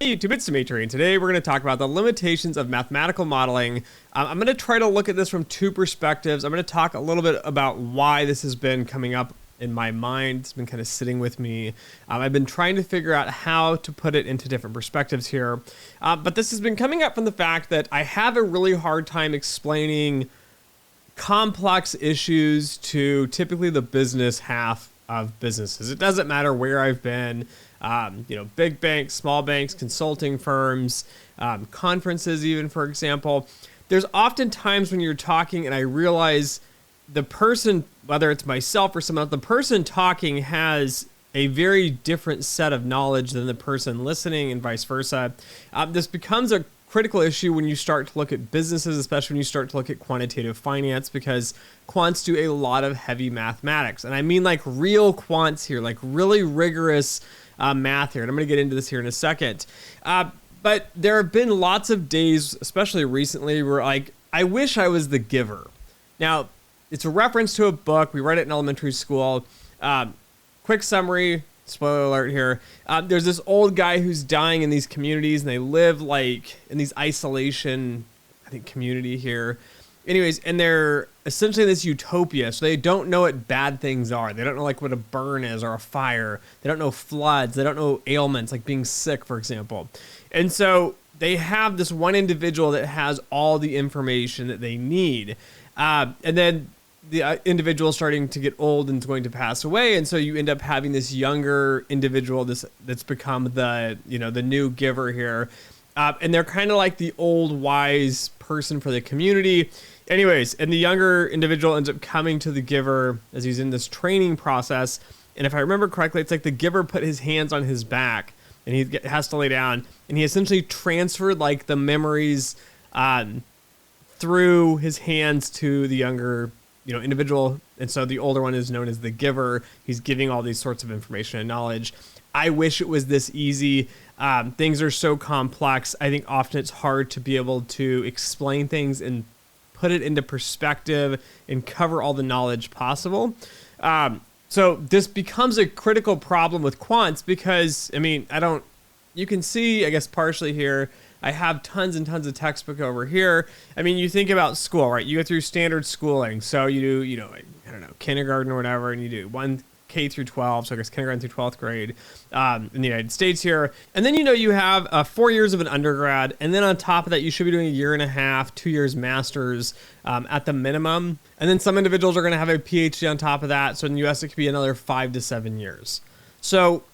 Hey YouTube, it's Dimitri, and today we're going to talk about the limitations of mathematical modeling. I'm going to try to look at this from two perspectives. I'm going to talk a little bit about why this has been coming up in my mind. It's been kind of sitting with me. I've been trying to figure out how to put it into different perspectives here. But this has been coming up from the fact that I have a really hard time explaining complex issues to typically the business half of businesses. It doesn't matter where I've been. Big banks, small banks, consulting firms, conferences even, for example. There's often times when you're talking and I realize the person, whether it's myself or someone else, the person talking has a very different set of knowledge than the person listening and vice versa. This becomes a critical issue when you start to look at businesses, especially when you start to look at quantitative finance, because quants do a lot of heavy mathematics. And I mean like real quants here, like really rigorous math here, and I'm going to get into this here in a second. But there have been lots of days, especially recently, where I wish I was the giver. Now, it's a reference to a book. We read it in elementary school. Quick summary, spoiler alert here. There's this old guy who's dying in these communities, and they live like in these isolation, I think, community here. Anyways, and they're essentially in this utopia, so they don't know what bad things are. They don't know like what a burn is or a fire. They don't know floods. They don't know ailments, like being sick, for example. And so they have this one individual that has all the information that they need. And then the individual is starting to get old and is going to pass away, and so you end up having this younger individual that's become the new giver here. And they're kind of like the old wise person for the community. Anyways, and the younger individual ends up coming to the giver as he's in this training process. And if I remember correctly, it's like the giver put his hands on his back and he has to lay down. And he essentially transferred like the memories through his hands to the younger individual. And so the older one is known as the giver. He's giving all these sorts of information and knowledge. I wish it was this easy. Things are so complex. I think often it's hard to be able to explain things and put it into perspective and cover all the knowledge possible. So this becomes a critical problem with quants because, you can see, I guess, partially here, I have tons and tons of textbook over here. You think about school, right? You go through standard schooling. So you do, kindergarten or whatever, and you do 1 K through 12, so I guess kindergarten through 12th grade in the United States here. And then, you have 4 years of an undergrad. And then on top of that, you should be doing 1.5 years, 2 years master's at the minimum. And then some individuals are going to have a PhD on top of that. So in the US, it could be another 5 to 7 years. So,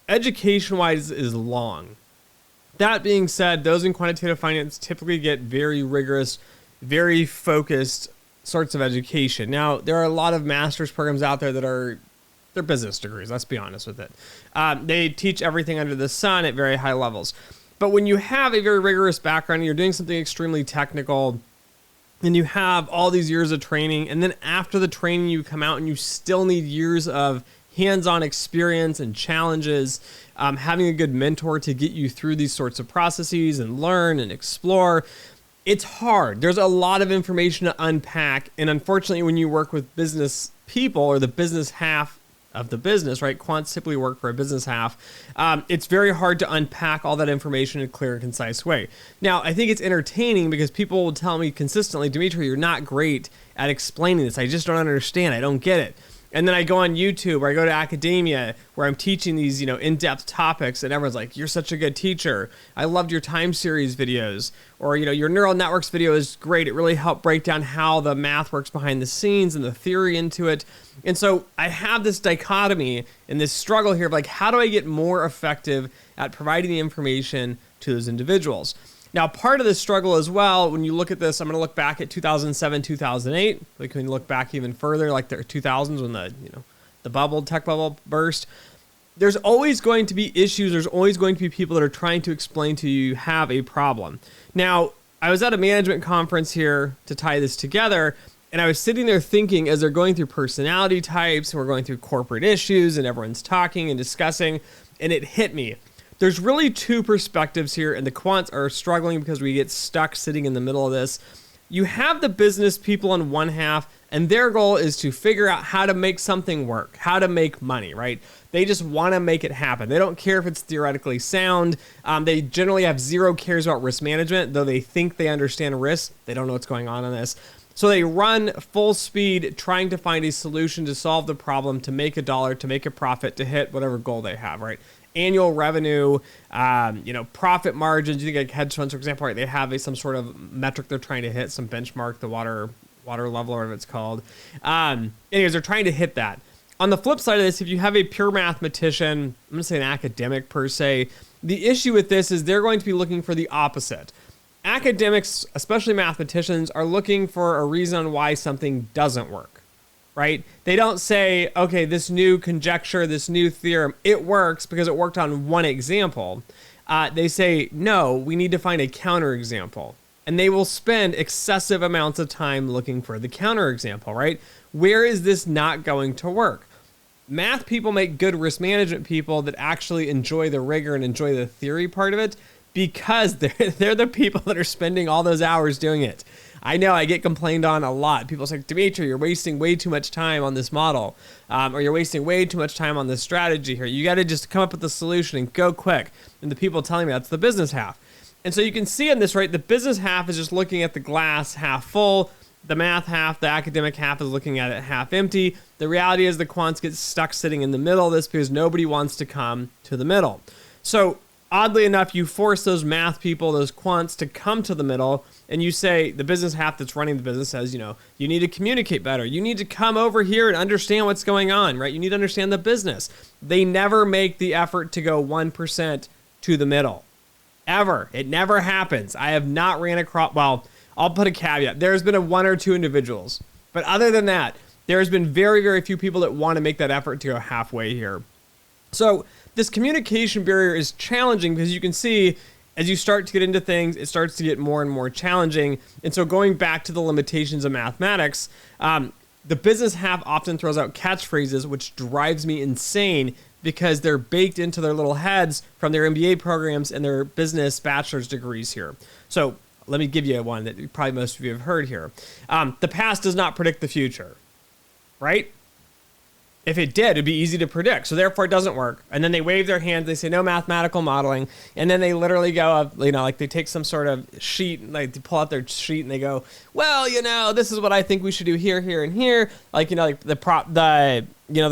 education-wise is long. That being said, those in quantitative finance typically get very rigorous, very focused sorts of education. Now, there are a lot of master's programs out there that they're business degrees, let's be honest with it. They teach everything under the sun at very high levels. But when you have a very rigorous background and you're doing something extremely technical, and you have all these years of training, and then after the training you come out and you still need years of hands-on experience and challenges, having a good mentor to get you through these sorts of processes and learn and explore, it's hard. There's a lot of information to unpack, and unfortunately when you work with business people or the business half of the business, right? Quants typically work for a business half. It's very hard to unpack all that information in a clear and concise way. Now, I think it's entertaining because people will tell me consistently, Dimitri, you're not great at explaining this. I just don't understand. I don't get it. And then I go on YouTube or I go to academia where I'm teaching these, in-depth topics, and everyone's like, you're such a good teacher. I loved your time series videos. Or, your neural networks video is great. It really helped break down how the math works behind the scenes and the theory into it. And so I have this dichotomy and this struggle here of like, how do I get more effective at providing the information to those individuals? Now, part of the struggle as well, when you look at this, I'm going to look back at 2007, 2008. Like when you look back even further, like the 2000s when the tech bubble burst. There's always going to be issues. There's always going to be people that are trying to explain to you have a problem. Now, I was at a management conference here to tie this together, and I was sitting there thinking as they're going through personality types, and we're going through corporate issues, and everyone's talking and discussing, and it hit me. There's really two perspectives here, and the quants are struggling because we get stuck sitting in the middle of this. You have the business people on one half, And their goal is to figure out how to make something work, how to make money, right? They just want to make it happen. They don't care if it's theoretically sound. They generally have zero cares about risk management, though they think they understand risk. They don't know what's going on in this. So they run full speed trying to find a solution to solve the problem, to make a dollar, to make a profit, to hit whatever goal they have, right? Annual revenue, profit margins. You think like hedge funds, for example, right? They have some sort of metric they're trying to hit, some benchmark, the water level, or whatever it's called. Anyways, they're trying to hit that. On the flip side of this, if you have a pure mathematician, I'm going to say an academic per se, the issue with this is they're going to be looking for the opposite. Academics, especially mathematicians, are looking for a reason why something doesn't work, right? They don't say, okay, this new conjecture, this new theorem, it works because it worked on one example. They say, no, we need to find a counterexample. And they will spend excessive amounts of time looking for the counterexample, right? Where is this not going to work? Math people make good risk management people that actually enjoy the rigor and enjoy the theory part of it, because they're the people that are spending all those hours doing it. I know I get complained on a lot. People say, Dimitri, you're wasting way too much time on this model, or you're wasting way too much time on this strategy here. You got to just come up with a solution and go quick. And the people telling me that's the business half. And so you can see in this, right, the business half is just looking at the glass half full. The math half, the academic half is looking at it half empty. The reality is the quants get stuck sitting in the middle of this because nobody wants to come to the middle. So oddly enough, you force those math people, those quants, to come to the middle, and you say, the business half that's running the business says, you need to communicate better. You need to come over here and understand what's going on, right? You need to understand the business. They never make the effort to go 1% to the middle. Ever. It never happens. I have not ran across, well, I'll put a caveat. There's been one or two individuals. But other than that, there's been very, very few people that want to make that effort to go halfway here. So this communication barrier is challenging because you can see as you start to get into things, it starts to get more and more challenging. And so going back to the limitations of mathematics, the business half often throws out catchphrases, which drives me insane because they're baked into their little heads from their MBA programs and their business bachelor's degrees here. So let me give you one that probably most of you have heard here. The past does not predict the future, right? If it did, it'd be easy to predict. So therefore it doesn't work. And then they wave their hands. They say no mathematical modeling. And then they literally go, like they take some sort of sheet, like they pull out their sheet and they go, well, this is what I think we should do here, here, and here. Like, the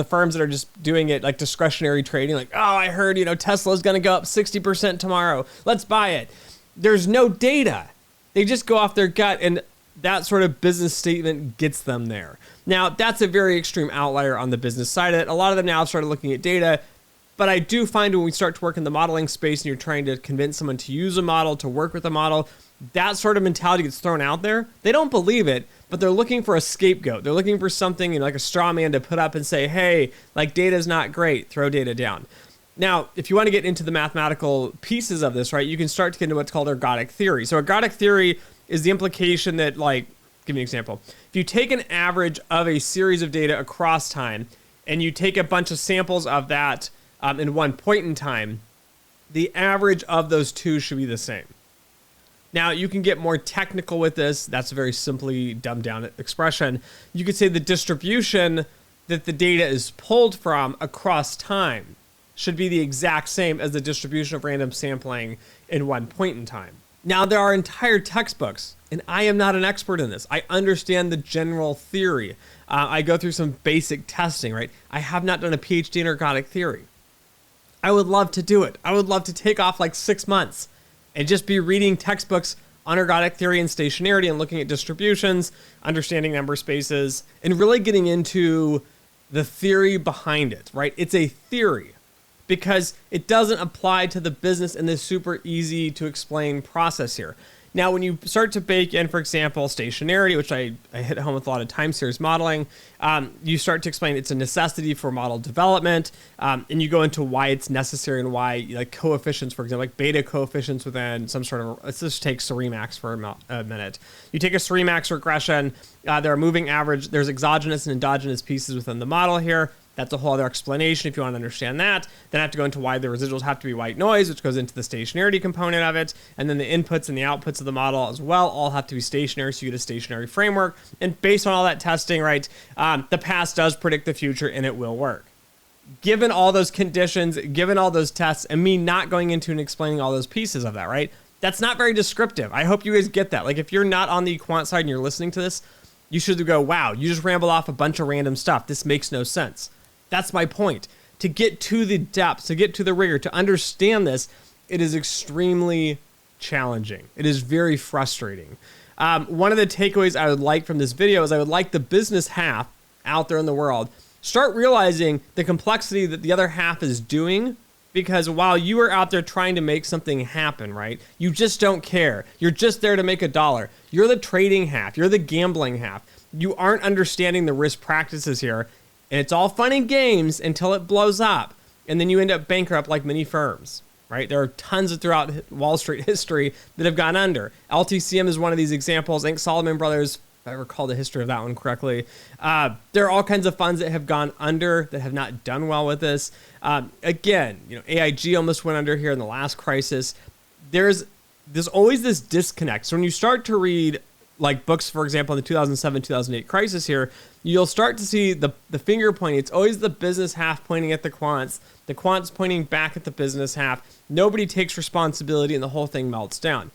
firms that are just doing it like discretionary trading, like, oh, I heard, Tesla's going to go up 60% tomorrow. Let's buy it. There's no data. They just go off their gut, and that sort of business statement gets them there. Now, that's a very extreme outlier on the business side of it. A lot of them now have started looking at data, but I do find when we start to work in the modeling space and you're trying to convince someone to use a model, to work with a model, that sort of mentality gets thrown out there. They don't believe it, but they're looking for a scapegoat. They're looking for something, like a straw man to put up and say, hey, like data's not great, throw data down. Now, if you want to get into the mathematical pieces of this, right, you can start to get into what's called ergodic theory. So ergodic theory is the implication that, give me an example. If you take an average of a series of data across time and you take a bunch of samples of that in one point in time, the average of those two should be the same. Now, you can get more technical with this. That's a very simply dumbed down expression. You could say the distribution that the data is pulled from across time should be the exact same as the distribution of random sampling in one point in time. Now, there are entire textbooks, and I am not an expert in this. I understand the general theory. I go through some basic testing, right? I have not done a PhD in ergodic theory. I would love to do it. I would love to take off 6 months and just be reading textbooks on ergodic theory and stationarity and looking at distributions, understanding number spaces, and really getting into the theory behind it, right? It's a theory, because it doesn't apply to the business in this super easy to explain process here. Now, when you start to bake in, for example, stationarity, which I hit home with a lot of time series modeling, you start to explain it's a necessity for model development, and you go into why it's necessary and why, coefficients, for example, like beta coefficients within some sort of, let's just take Serimax for a minute. You take a Serimax regression, there are moving average, there's exogenous and endogenous pieces within the model here. That's a whole other explanation if you want to understand that. Then I have to go into why the residuals have to be white noise, which goes into the stationarity component of it. And then the inputs and the outputs of the model as well all have to be stationary, so you get a stationary framework. And based on all that testing, right, the past does predict the future, and it will work. Given all those conditions, given all those tests, and me not going into and explaining all those pieces of that, right, that's not very descriptive. I hope you guys get that. Like, if you're not on the quant side and you're listening to this, you should go, wow, you just ramble off a bunch of random stuff. This makes no sense. That's my point. To get to the depth, to get to the rigor, to understand this, it is extremely challenging. It is very frustrating. One of the takeaways I would like from this video is I would like the business half out there in the world start realizing the complexity that the other half is doing, because while you are out there trying to make something happen, right, you just don't care. You're just there to make $1. You're the trading half. You're the gambling half. You aren't understanding the risk practices here. And it's all fun and games until it blows up. And then you end up bankrupt like many firms, right? There are tons of throughout Wall Street history that have gone under. LTCM is one of these examples. I think Solomon Brothers, if I recall the history of that one correctly. There are all kinds of funds that have gone under that have not done well with this. Again, AIG almost went under here in the last crisis. There's always this disconnect. So when you start to read like books, for example, in the 2007, 2008 crisis here, you'll start to see the finger pointing. It's always the business half pointing at the quants pointing back at the business half. Nobody takes responsibility and the whole thing melts down.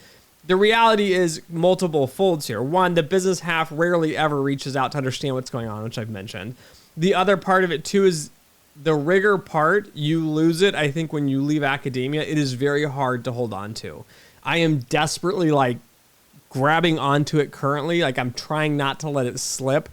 The reality is multiple folds here. One, the business half rarely ever reaches out to understand what's going on, which I've mentioned. The other part of it too is the rigor part. You lose it, I think, when you leave academia. It is very hard to hold on to. I am desperately grabbing onto it currently. I'm trying not to let it slip.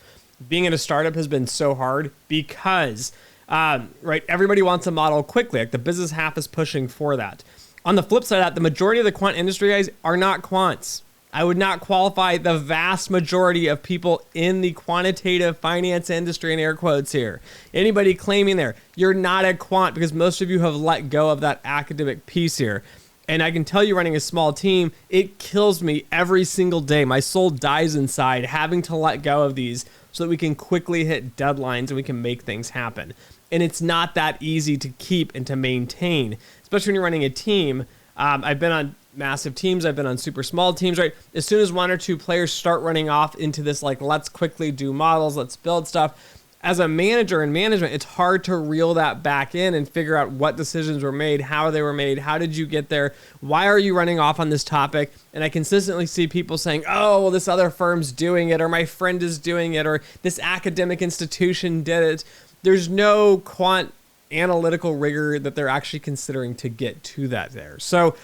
Being in a startup has been so hard because, right, everybody wants a model quickly. The business half is pushing for that. On the flip side of that, the majority of the quant industry guys are not quants. I would not qualify the vast majority of people in the quantitative finance industry, in air quotes here. Anybody claiming there, you're not a quant, because most of you have let go of that academic piece here. And I can tell you, running a small team, it kills me every single day. My soul dies inside having to let go of these so that we can quickly hit deadlines and we can make things happen. And it's not that easy to keep and to maintain, especially when you're running a team. I've been on massive teams. I've been on super small teams, right? As soon as one or two players start running off into this, let's quickly do models, let's build stuff. As a manager in management, it's hard to reel that back in and figure out what decisions were made, how they were made, how did you get there, why are you running off on this topic? And I consistently see people saying, oh, well, this other firm's doing it, or my friend is doing it, or this academic institution did it. There's no quant analytical rigor that they're actually considering to get to that there. So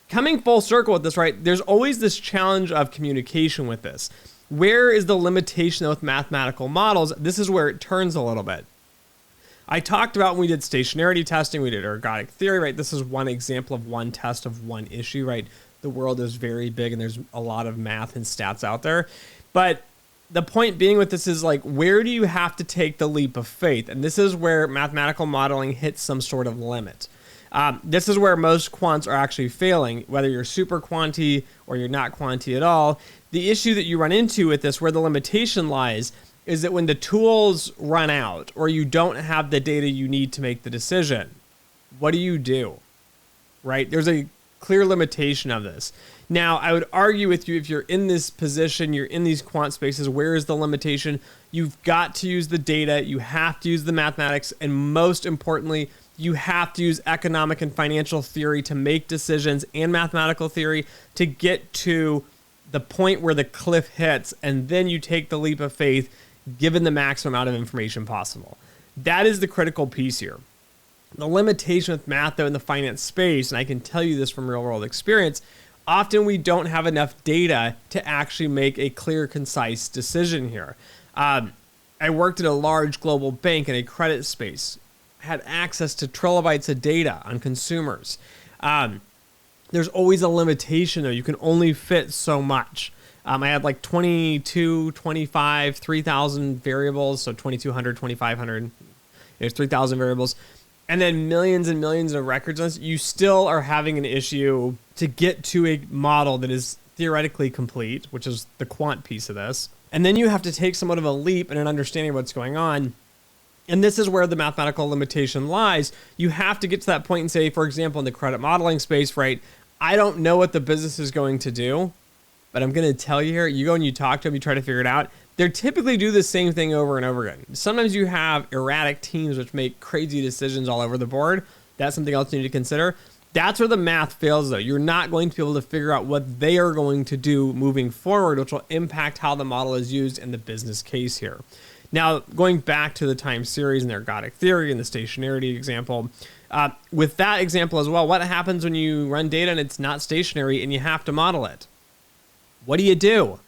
coming full circle with this, right, there's always this challenge of communication with this. Where is the limitation with mathematical models? This is where it turns a little bit. I talked about when we did stationarity testing, we did ergodic theory, right? This is one example of one test of one issue, right? The world is very big and there's a lot of math and stats out there. But the point being with this is where do you have to take the leap of faith? And this is where mathematical modeling hits some sort of limit. This is where most quants are actually failing, whether you're super quanti or you're not quanti at all. The issue that you run into with this, where the limitation lies, is that when the tools run out or you don't have the data you need to make the decision, what do? Right? There's a clear limitation of this. Now, I would argue with you, if you're in this position, you're in these quant spaces, where is the limitation? You've got to use the data, you have to use the mathematics, and most importantly, you have to use economic and financial theory to make decisions, and mathematical theory to get to the point where the cliff hits, and then you take the leap of faith given the maximum amount of information possible. That is the critical piece here. The limitation with math, though, in the finance space, and I can tell you this from real world experience, often we don't have enough data to actually make a clear, concise decision here. I worked at a large global bank in a credit space, had access to trilobytes of data on consumers. There's always a limitation, though. You can only fit so much. I had 22, 25, 3,000 variables, so 2,200, 2,500. There's 3,000 variables. And then millions and millions of records on this. You still are having an issue to get to a model that is theoretically complete, which is the quant piece of this. And then you have to take somewhat of a leap in an understanding of what's going on And this is where the mathematical limitation lies. You have to get to that point and say, for example, in the credit modeling space, right? I don't know what the business is going to do, but I'm going to tell you here, you go and you talk to them, you try to figure it out. They typically do the same thing over and over again. Sometimes you have erratic teams which make crazy decisions all over the board. That's something else you need to consider. That's where the math fails, though. You're not going to be able to figure out what they are going to do moving forward, which will impact how the model is used in the business case here. Now, going back to the time series and the ergodic theory and the stationarity example, with that example as well, what happens when you run data and it's not stationary and you have to model it? What do?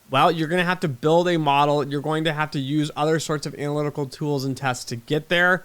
Well, you're going to have to build a model. You're going to have to use other sorts of analytical tools and tests to get there.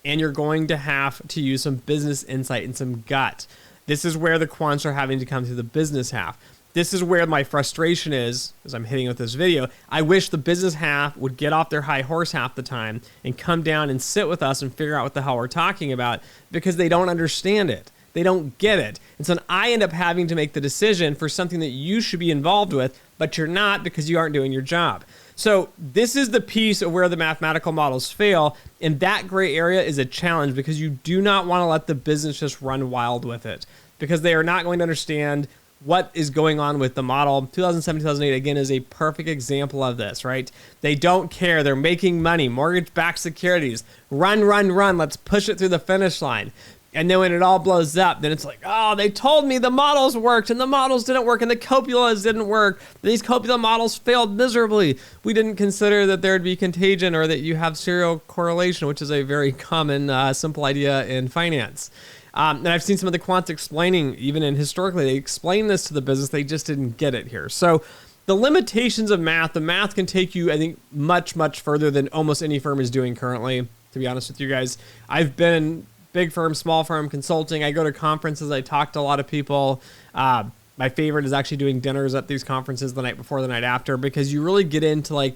And you're going to have to use some business insight and some gut. This is where the quants are having to come to the business half. This is where my frustration is, as I'm hitting with this video. I wish the business half would get off their high horse half the time and come down and sit with us and figure out what the hell we're talking about, because they don't understand it. They don't get it. And so I end up having to make the decision for something that you should be involved with, but you're not because you aren't doing your job. So this is the piece of where the mathematical models fail. And that gray area is a challenge because you do not want to let the business just run wild with it, because they are not going to understand what is going on with the model. 2007, 2008, again, is a perfect example of this, right? They don't care. They're making money. Mortgage-backed securities. Run. Let's push it through the finish line. And then when it all blows up, then it's like, oh, they told me the models worked and the models didn't work and the copulas didn't work. These copula models failed miserably. We didn't consider that there'd be contagion or that you have serial correlation, which is a very common, simple idea in finance. And I've seen some of the quants explaining, even in historically, they explain this to the business. They just didn't get it here. So the limitations of math, the math can take you, I think, much, much further than almost any firm is doing currently, to be honest with you guys. I've been big firm, small firm consulting. I go to conferences. I talk to a lot of people. My favorite is actually doing dinners at these conferences the night before, the night after, because you really get into like,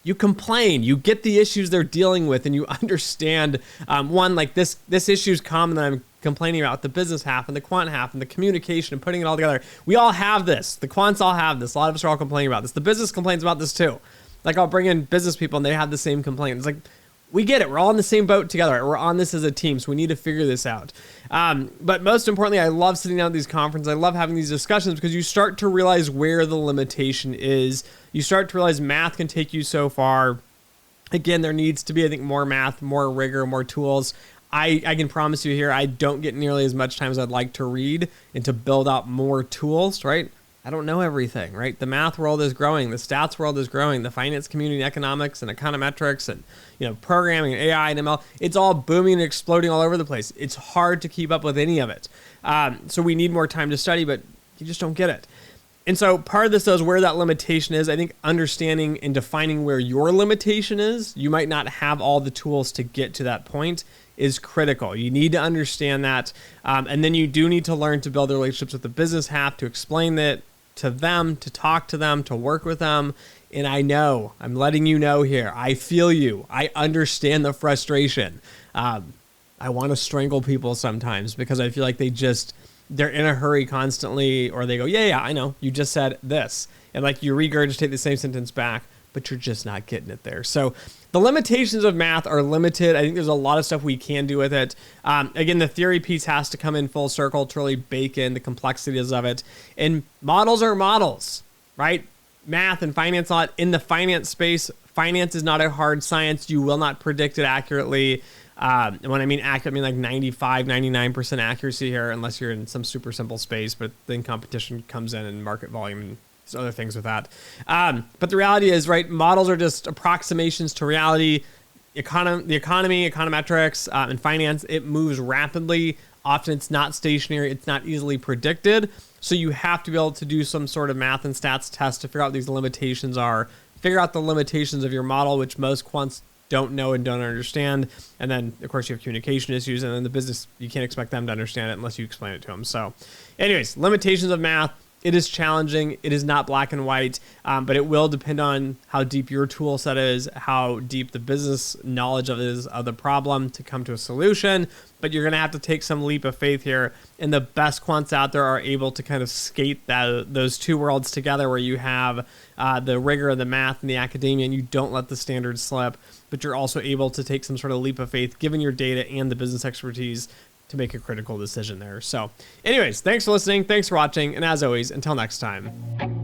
you complain, you get the issues they're dealing with, and you understand, one, like this issue is common that I'm complaining about, the business half and the quant half and the communication and putting it all together. We all have this. The quants all have this. A lot of us are all complaining about this. The business complains about this too. Like I'll bring in business people and they have the same complaint. It's like, we get it. We're all in the same boat together. We're on this as a team, so we need to figure this out. But most importantly, I love sitting down at these conferences. I love having these discussions because you start to realize where the limitation is. You start to realize math can take you so far. Again, there needs to be, I think, more math, more rigor, more tools. I can promise you here, I don't get nearly as much time as I'd like to read and to build out more tools, right? I don't know everything, right? The math world is growing. The stats world is growing. The finance community, economics and econometrics and, programming and AI and ML, it's all booming and exploding all over the place. It's hard to keep up with any of it. So we need more time to study, but you just don't get it. And so part of this is where that limitation is. I think understanding and defining where your limitation is, you might not have all the tools to get to that point, is critical. You need to understand that. And then you do need to learn to build the relationships with the business half, to explain that to them, to talk to them, to work with them. And I know, I'm letting you know here, I feel you. I understand the frustration. I want to strangle people sometimes because I feel like they're in a hurry constantly, or they go, yeah, I know, you just said this. And like you regurgitate the same sentence back, but you're just not getting it there. So the limitations of math are limited. I think there's a lot of stuff we can do with it. Again, the theory piece has to come in full circle to really bake in the complexities of it. And models are models, right? Math and finance, not in the finance space. Finance is not a hard science. You will not predict it accurately. When I mean accurate, I mean like 95, 99% accuracy here, unless you're in some super simple space, but then competition comes in and market volume and other things with that. But the reality is, right, models are just approximations to reality. The economy, econometrics, and finance, it moves rapidly. Often it's not stationary. It's not easily predicted. So you have to be able to do some sort of math and stats test to figure out what these limitations are. Figure out the limitations of your model, which most quants don't know and don't understand. And then, of course, you have communication issues. And then the business, you can't expect them to understand it unless you explain it to them. So anyways, limitations of math. It is challenging. It is not black and white, but it will depend on how deep your tool set is, how deep the business knowledge of the problem to come to a solution. But you're going to have to take some leap of faith here. And the best quants out there are able to kind of skate those two worlds together, where you have the rigor of the math and the academia, and you don't let the standards slip, but you're also able to take some sort of leap of faith, given your data and the business expertise, to make a critical decision there. So anyways, thanks for listening. Thanks for watching. And as always, until next time.